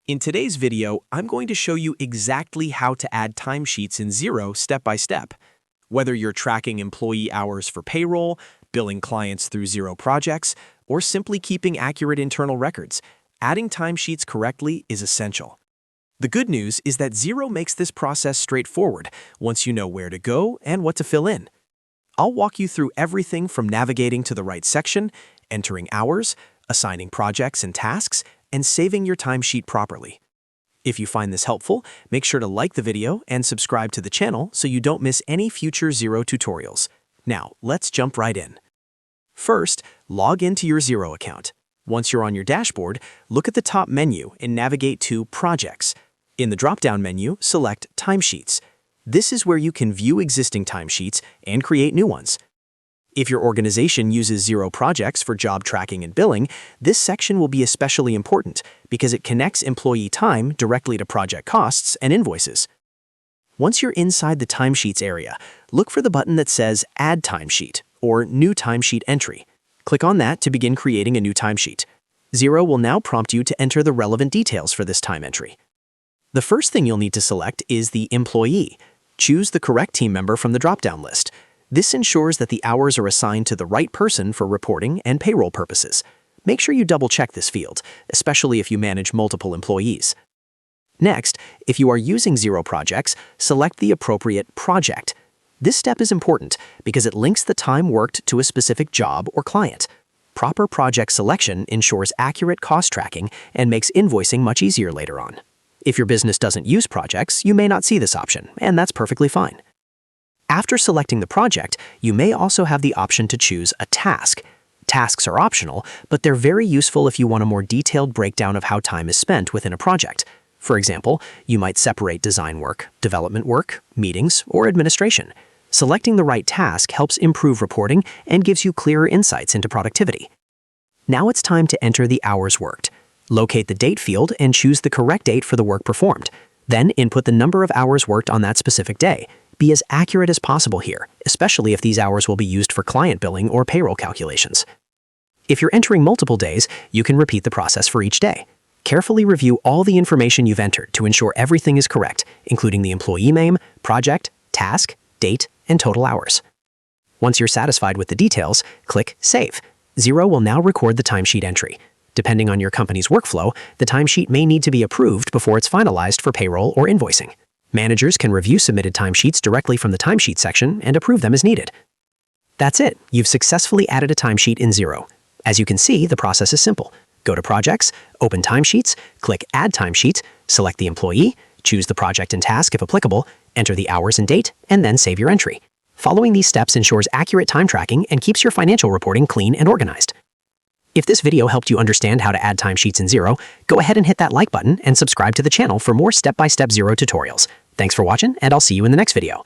In today's video, I'm going to show you exactly how to add timesheets in Xero step by step. Whether you're tracking employee hours for payroll, billing clients through Xero projects, or simply keeping accurate internal records, adding timesheets correctly is essential. The good news is that Xero makes this process straightforward once you know where to go and what to fill in. I'll walk you through everything from navigating to the right section, entering hours, assigning projects and tasks, and saving your timesheet properly. If you find this helpful, make sure to like the video and subscribe to the channel so you don't miss any future Xero tutorials. Now, let's jump right in. First, log into your Xero account. Once you're on your dashboard, look at the top menu and navigate to Projects. In the drop-down menu, select Timesheets. This is where you can view existing timesheets and create new ones. If your organization uses Xero projects for job tracking and billing, this section will be especially important because it connects employee time directly to project costs and invoices. Once you're inside the Timesheets area, look for the button that says Add Timesheet or New Timesheet Entry. Click on that to begin creating a new timesheet. Xero will now prompt you to enter the relevant details for this time entry. The first thing you'll need to select is the employee. Choose the correct team member from the drop-down list. This ensures that the hours are assigned to the right person for reporting and payroll purposes. Make sure you double-check this field, especially if you manage multiple employees. Next, if you are using Xero projects, select the appropriate project. This step is important because it links the time worked to a specific job or client. Proper project selection ensures accurate cost tracking and makes invoicing much easier later on. If your business doesn't use projects, you may not see this option, and that's perfectly fine. After selecting the project, you may also have the option to choose a task. Tasks are optional, but they're very useful if you want a more detailed breakdown of how time is spent within a project. For example, you might separate design work, development work, meetings, or administration. Selecting the right task helps improve reporting and gives you clearer insights into productivity. Now it's time to enter the hours worked. Locate the date field and choose the correct date for the work performed. Then input the number of hours worked on that specific day. Be as accurate as possible here, especially if these hours will be used for client billing or payroll calculations. If you're entering multiple days, you can repeat the process for each day. Carefully review all the information you've entered to ensure everything is correct, including the employee name, project, task, date, and total hours. Once you're satisfied with the details, click Save. Xero will now record the timesheet entry. Depending on your company's workflow, the timesheet may need to be approved before it's finalized for payroll or invoicing. Managers can review submitted timesheets directly from the timesheet section and approve them as needed. That's it. You've successfully added a timesheet in Xero. As you can see, the process is simple. Go to Projects, open Timesheets, click Add Timesheet, select the employee, choose the project and task if applicable, enter the hours and date, and then save your entry. Following these steps ensures accurate time tracking and keeps your financial reporting clean and organized. If this video helped you understand how to add timesheets in Xero, go ahead and hit that like button and subscribe to the channel for more step-by-step Xero tutorials. Thanks for watching, and I'll see you in the next video.